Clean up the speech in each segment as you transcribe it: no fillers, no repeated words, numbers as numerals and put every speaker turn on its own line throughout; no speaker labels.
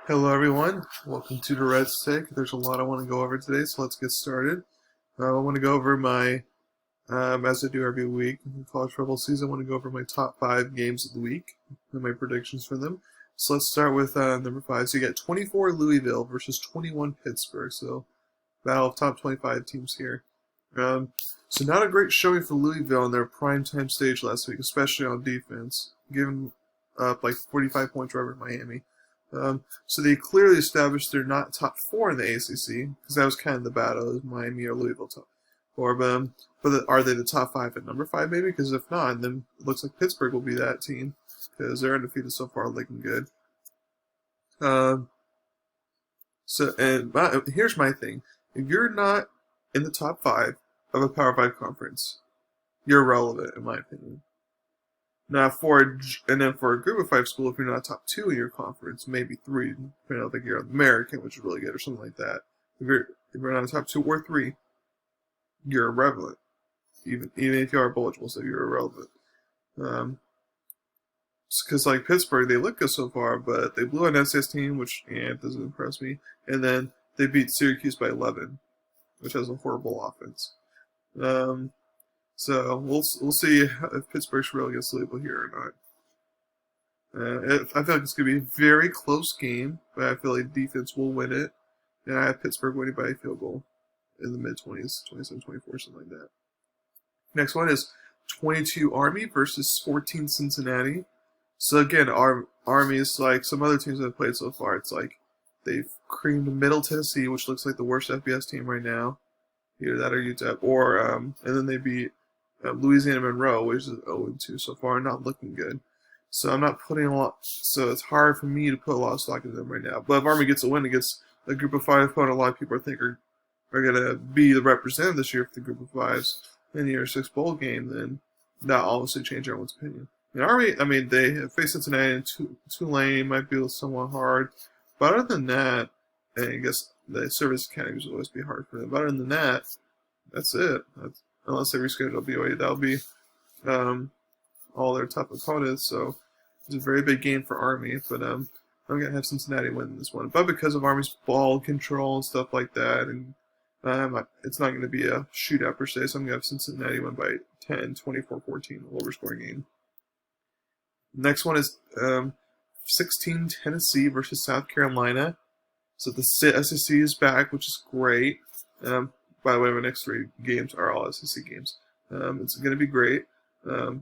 Hello everyone, welcome to Durrett's Take. There's a lot I want to go over today, so let's get started. I want to go over my, as I do every week in the college football season, I want to go over my top 5 games of the week and my predictions for them. So let's start with number 5. So you got 24 Louisville versus 21 Pittsburgh, so battle of top 25 teams here. So not a great showing for Louisville on their primetime stage last week, especially on defense, giving up like 45 points over Miami. So they clearly established they're not top 4 in the ACC, because that was kind of the battle, is Miami or Louisville top 4. But are they the top 5 at number 5 maybe? Because if not, then it looks like Pittsburgh will be that team, because they're undefeated so far, looking good. Here's my thing: if you're not in the top 5 of a Power 5 conference, you're irrelevant, in my opinion. Now, for a group of 5 school, if you're not top 2 in your conference, maybe 3, depending on like you're American, which is really good, or something like that. If you're not a top 2 or 3, you're irrelevant. Even if you are eligible, so you're irrelevant. Because like Pittsburgh, they look good so far, but they blew an FCS team, which doesn't impress me. And then they beat Syracuse by 11, which has a horrible offense. So we'll see if Pittsburgh's real against Louisville here or not. I feel like it's going to be a very close game, but I feel like defense will win it. And I have Pittsburgh winning by a field goal in the mid-20s, 27-24, something like that. Next one is 22 Army versus 14 Cincinnati. So again, Army is like some other teams that have played so far. It's like they've creamed Middle Tennessee, which looks like the worst FBS team right now. Either that or UTEP. And then they beat Louisiana Monroe, which is 0-2 so far, not looking good. So I'm not putting a lot. So it's hard for me to put a lot of stock in them right now. But if Army gets a win against a group of 5 opponent, a lot of people think are going to be the representative this year for the group of 5s in the Year 6 bowl game, then that obviously change everyone's opinion. And Army, I mean, they have faced Cincinnati and Tulane, might be somewhat hard. But other than that, and I guess the service academies will always be hard for them. But other than that, that's it. Unless they reschedule BOA, that'll be all their tough opponents. So it's a very big game for Army. But I'm going to have Cincinnati win this one. But because of Army's ball control and stuff like that, and it's not going to be a shootout per se, so I'm going to have Cincinnati win by 10, 24-14, a lower scoring game. Next one is 16 Tennessee versus South Carolina. So the SEC is back, which is great. By the way, my next 3 games are all SEC games. It's going to be great. A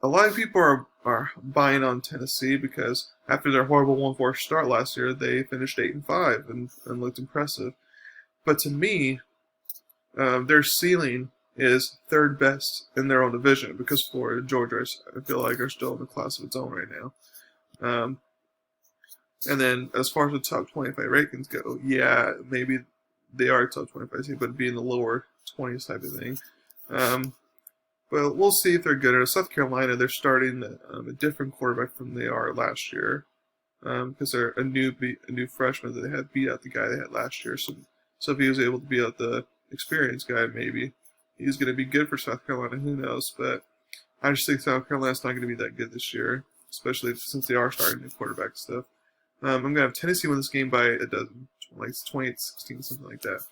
lot of people are buying on Tennessee because after their horrible 1-4 start last year, they finished 8-5 and looked impressive. But to me, their ceiling is 3rd best in their own division because Florida and Georgia, I feel like, are still in a class of its own right now. And then as far as the top 25 rankings go, yeah, maybe they are a top 25 team, but it'd be in the lower 20s type of thing. But we'll see if they're good. At South Carolina, they're starting a different quarterback than they are last year because they're a new freshman that they had beat out the guy they had last year. So if he was able to beat out the experienced guy, maybe he's going to be good for South Carolina. Who knows? But I just think South Carolina's not going to be that good this year, especially since they are starting new quarterback stuff. I'm going to have Tennessee win this game by a dozen, like 28-16, something like that.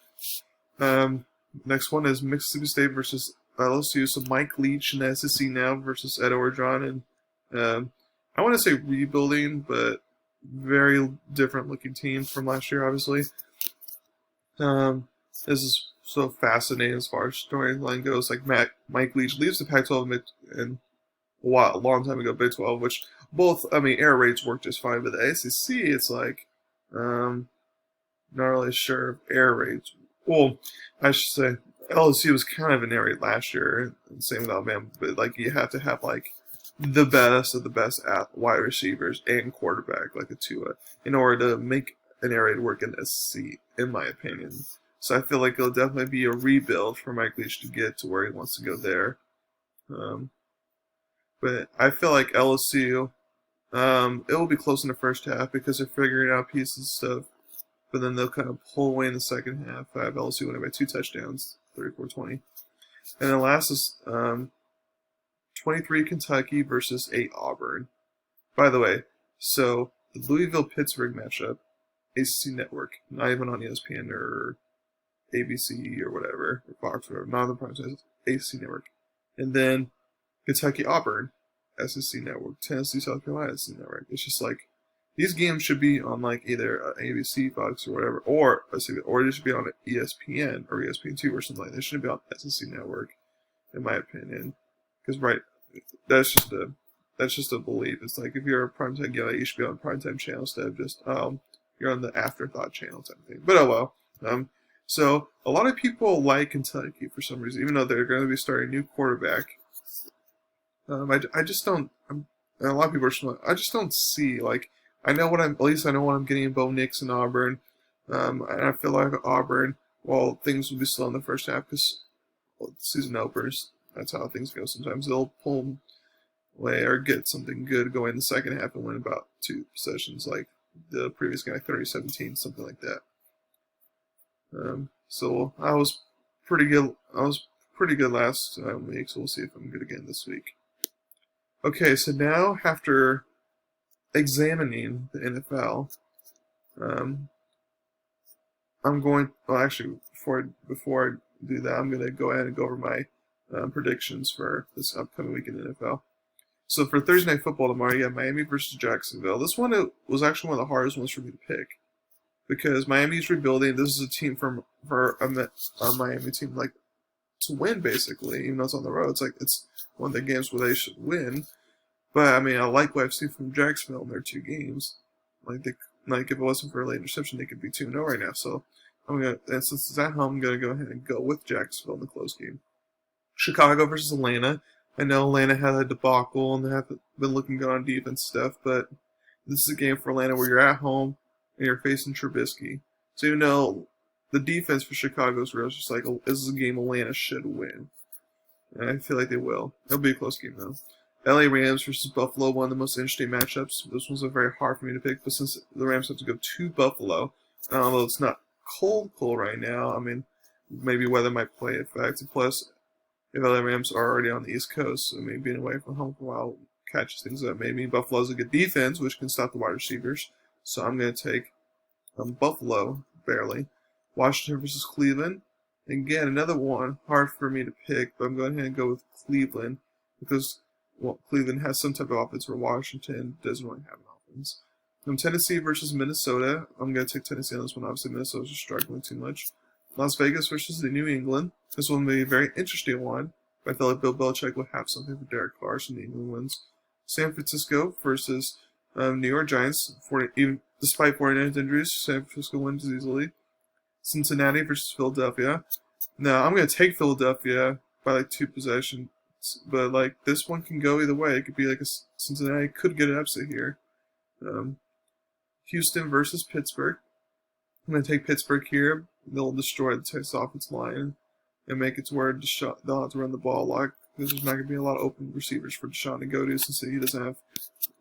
Next one is Mississippi State versus LSU. So Mike Leach in the SEC now versus Ed Orgeron. And I want to say rebuilding, but very different looking team from last year, obviously. This is so fascinating as far as storyline goes. Like Mike Leach leaves the Pac-12 and a long time ago, Big 12, which both, air raids work just fine, but the ACC, it's like, not really sure if air raids. Well, I should say LSU was kind of an air raid last year, and same with Alabama, but like you have to have like the best of the best wide receivers and quarterback, like a Tua, in order to make an air raid work in the SEC, in my opinion. So I feel like it'll definitely be a rebuild for Mike Leach to get to where he wants to go there. But I feel like LSU, it will be close in the first half because they're figuring out pieces and stuff. But then they'll kind of pull away in the second half. I have LSU winning by 2 touchdowns, 34-20. And then last is 23 Kentucky versus 8 Auburn. By the way, so the Louisville-Pittsburgh matchup ACC network, not even on ESPN or ABC or whatever, or Fox, or whatever, not on the prime time, ACC network. And then Kentucky Auburn, SEC network, Tennessee South Carolina, SEC network. It's just like these games should be on like either ABC, Fox, or whatever, or they should be on ESPN or ESPN2 or something like that. They shouldn't be on SEC network, in my opinion, because that's just a belief. It's like if you're a primetime game, you should be on a primetime channel instead of just you're on the afterthought channel type thing. But oh well. So a lot of people like Kentucky for some reason, even though they're going to be starting a new quarterback. I just don't. And a lot of people are just like, I just don't see like I know what at least I know what I'm getting in Bo Nix and Auburn. And I feel like Auburn, well, things will be slow in the first half because the season openers. That's how things go. Sometimes they'll pull them away or get something good going in the second half and win about 2 possessions, like the previous game, like 30-17, something like that. So I was pretty good. I was pretty good last week, so we'll see if I'm good again this week. Okay, so now after examining the NFL, I'm going. Well, actually, before I do that, I'm going to go ahead and go over my predictions for this upcoming week in the NFL. So for Thursday Night Football tomorrow, you have Miami versus Jacksonville. This one was actually one of the hardest ones for me to pick because Miami's rebuilding. This is a team for a Miami team like to win basically, even though it's on the road. It's like it's one of the games where they should win. But I mean, I like what I've seen from Jacksonville in their 2 games. Like if it wasn't for a late interception, they could be 2-0 right now. So and since it's at home, I'm gonna go ahead and go with Jacksonville in the close game. Chicago versus Atlanta. I know Atlanta had a debacle and they haven't been looking good on defense stuff, but this is a game for Atlanta where you're at home and you're facing Trubisky. So you know the defense for Chicago is real. It's just like this is a game Atlanta should win, and I feel like they will. It'll be a close game though. LA Rams versus Buffalo, one of the most interesting matchups. This one's very hard for me to pick, but since the Rams have to go to Buffalo, although it's not cold right now, I mean maybe weather might play effect. And plus, if LA Rams are already on the East Coast, so maybe being away from home for a while catches things up. Maybe Buffalo's a good defense, which can stop the wide receivers. So I'm going to take Buffalo, barely. Washington versus Cleveland. Again, another one, hard for me to pick, but I'm going ahead and go with Cleveland because Cleveland has some type of offense where Washington doesn't really have an offense. Tennessee versus Minnesota. I'm going to take Tennessee on this one. Obviously, Minnesota's just struggling too much. Las Vegas versus New England. This one will be a very interesting one. I feel like Bill Belichick will have something for Derek Carr, so New England wins. San Francisco versus New York Giants. Even despite 49ers injuries, San Francisco wins easily. Cincinnati versus Philadelphia. Now, I'm going to take Philadelphia by like 2 possessions, but like this one can go either way. It could be like Cincinnati could get an upset here. Houston versus Pittsburgh. I'm going to take Pittsburgh here. They'll destroy the Texas offensive line and make it to where they'll have to run the ball a lot because there's not going to be a lot of open receivers for Deshaun to go to since he doesn't have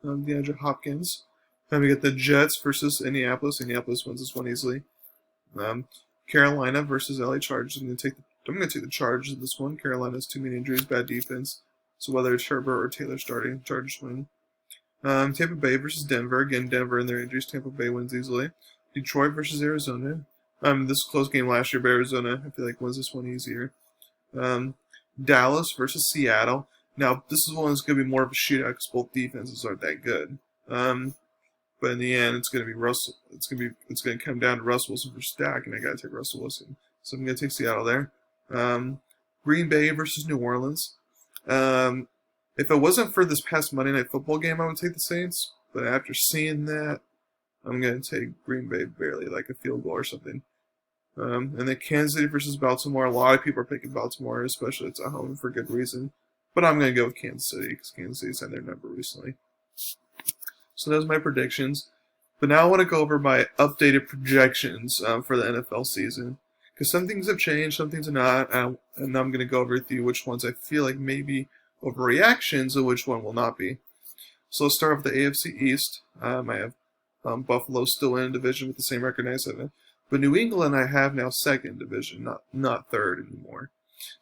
DeAndre Hopkins. Then we get the Jets versus Indianapolis. Indianapolis wins this one easily. Carolina versus LA Chargers. I'm going to take the Chargers in this one. Carolina has too many injuries, bad defense. So whether it's Herbert or Taylor starting, Chargers win. Tampa Bay versus Denver. Again, Denver and their injuries. Tampa Bay wins easily. Detroit versus Arizona. This is a close game last year, but Arizona, I feel like, wins this one easier. Dallas versus Seattle. Now, this is one that's going to be more of a shootout because both defenses aren't that good. But in the end, it's going to be Russell. It's going to come down to Russell Wilson versus Dak, and I got to take Russell Wilson. So I'm going to take Seattle there. Green Bay versus New Orleans. If it wasn't for this past Monday Night Football game, I would take the Saints. But after seeing that, I'm going to take Green Bay barely, like a field goal or something. And then Kansas City versus Baltimore. A lot of people are picking Baltimore, especially it's at home for good reason. But I'm going to go with Kansas City because Kansas City's had their number recently. So those are my predictions. But now I want to go over my updated projections for the NFL season. Because some things have changed, some things are not. And I'm going to go over with you which ones I feel like may be overreactions and which one will not be. So let's start with the AFC East. I have Buffalo still in a division with the same record as 7. But New England I have now second division, not third anymore.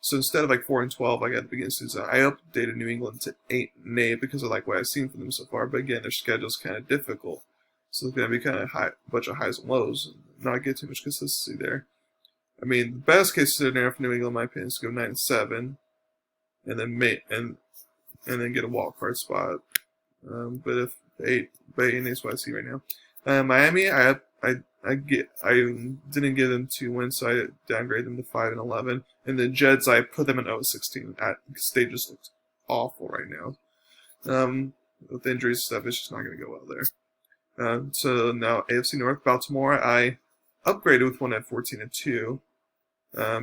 So instead of like 4-12, I got the beginning of the season. I updated New England to 8-8 because I like what I've seen from them so far. But again, their schedule's kind of difficult. So it's going to be kind of a bunch of highs and lows, not get too much consistency there. I mean, the best case scenario for New England, in my opinion, is to go 9-7, and then get a wild card spot. But if 8 is what I see right now. Miami, I didn't give them 2 wins, so I downgrade them to 5-11. And the Jets, I put them in 0-16 because they just looked awful right now. With injuries and stuff, it's just not going to go well there. So now AFC North, Baltimore, I upgraded with one at 14-2.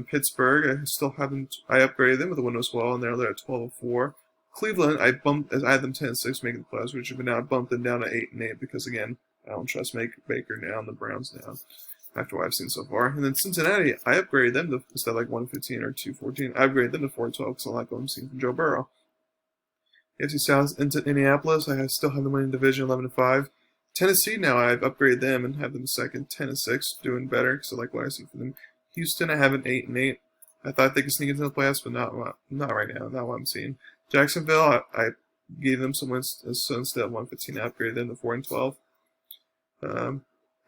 Pittsburgh, I still haven't. I upgraded them with a win as well, and they're at 12-4. Cleveland, I had them 10-6, making the playoffs, which have now bumped them down to 8-8 because again, I don't trust Baker now and the Browns now after what I've seen so far. And then Cincinnati, I upgraded them to instead of like 1-15 or 2-14. I upgraded them to 4-12 because I like what I'm seeing from Joe Burrow. AFC South into Indianapolis, I still have them winning division 11-5. Tennessee now I've upgraded them and have them second 10-6, doing better because I like what I see from them. Houston, I have an 8-8. I thought they could sneak into the playoffs, but not right now. Not what I'm seeing. Jacksonville, I gave them some wins, so instead of 1-15, I upgraded them to 4-12.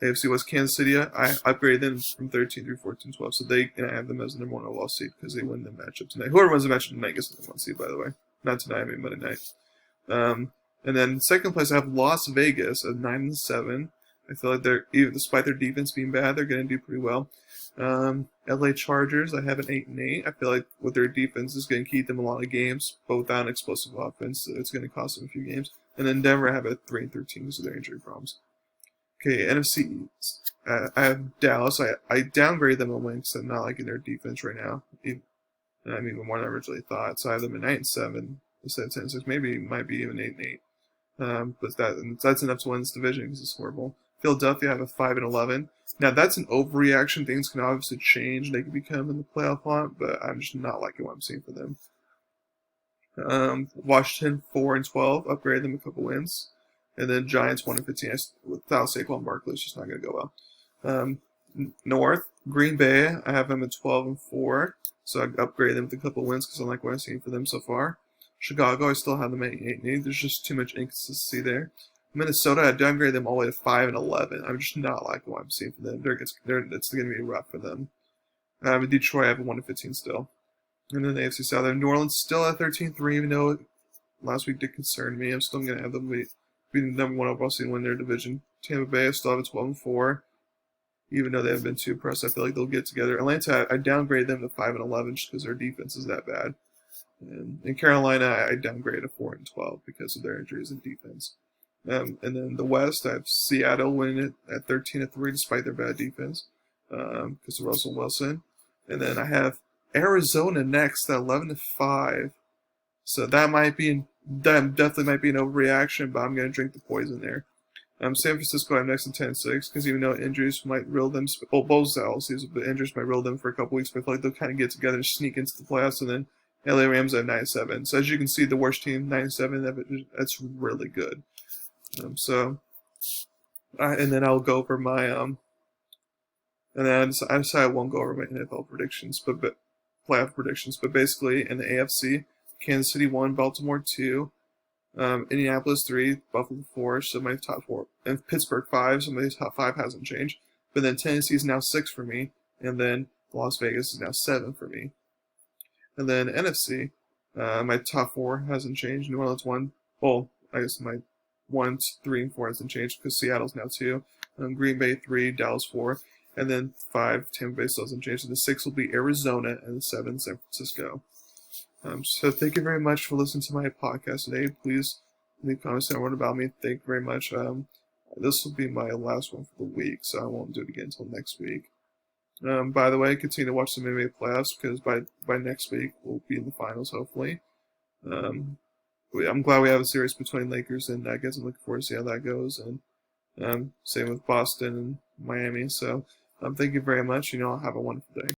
AFC West, Kansas City, I upgraded them from 13 through 14-12, so I have them as the number 1 overall seed because they win the matchup tonight. Whoever wins the matchup tonight gets the number 1 seed, by the way. Not tonight, I mean Monday night. And then second place, I have Las Vegas at 9-7. I feel like despite their defense being bad, they're going to do pretty well. LA Chargers, I have an 8-8. I feel like with their defense is going to keep them a lot of games, but without an explosive offense, so it's going to cost them a few games. And then Denver, I have a 3-13 because of their injury problems. Okay, NFC East. I have Dallas. I downgraded them a win because I'm not liking their defense right now. I'm even more than I originally thought. So I have them at 9-7 instead of 10-6. Maybe it might be even 8-8. But that's enough to win this division because it's horrible. Philadelphia, I have a 5-11. Now that's an overreaction. Things can obviously change. They can become in the playoff hunt, but I'm just not liking what I'm seeing for them. Washington 4-12. Upgraded them a couple wins. And then Giants 1-15. Without Saquon Barkley, it's just not going to go well. North, Green Bay, I have them at 12-4. So I upgraded them with a couple wins because I like what I've seen for them so far. Chicago, I still have them at 8-8. There's just too much inconsistency there. Minnesota, I downgraded them all the way to 5-11. I'm just not liking what I'm seeing for them. It's going to be rough for them. In Detroit, I have a 1-15 still. And then the AFC South, New Orleans still at 13-3, even though last week did concern me. I'm still going to have them be the number 1 overall seed and win their division. Tampa Bay, I still have a 12-4. Even though they haven't been too impressed, I feel like they'll get together. Atlanta, I downgraded them to 5-11 just because their defense is that bad. And in Carolina, I downgraded to 4-12 because of their injuries and defense. And then the West, I have Seattle winning it at 13-3 despite their bad defense because of Russell Wilson. And then I have Arizona next at 11-5. So that definitely might be an overreaction, but I'm going to drink the poison there. San Francisco, I'm next in 10-6 because even though injuries might reel them, both seasons, but injuries might reel them for a couple weeks, but I feel like they'll kind of get together and sneak into the playoffs. And then LA Rams at 9-7. So as you can see, the worst team 9-7. That's really good. And then I'll go over my and then I decided I won't go over my NFL predictions, but playoff predictions. But basically, in the AFC, Kansas City 1, Baltimore 2, Indianapolis 3, Buffalo 4. So my top 4, and Pittsburgh 5. So my top 5 hasn't changed. But then Tennessee is now 6 for me, and then Las Vegas is now 7 for me. And then NFC, my top 4 hasn't changed. New Orleans 1. Well, I guess my 1, 3, and 4 hasn't changed because Seattle's now 2. Green Bay 3, Dallas 4, and then 5, Tampa Bay still hasn't changed. So the 6 will be Arizona, and the 7, San Francisco. So thank you very much for listening to my podcast today. Please leave comments down about me. Thank you very much. This will be my last one for the week, so I won't do it again until next week. By the way, continue to watch the NBA playoffs because by next week we'll be in the finals, hopefully. I'm glad we have a series between Lakers and Nuggets. I'm looking forward to see how that goes. And same with Boston and Miami. So thank you very much. Have a wonderful day.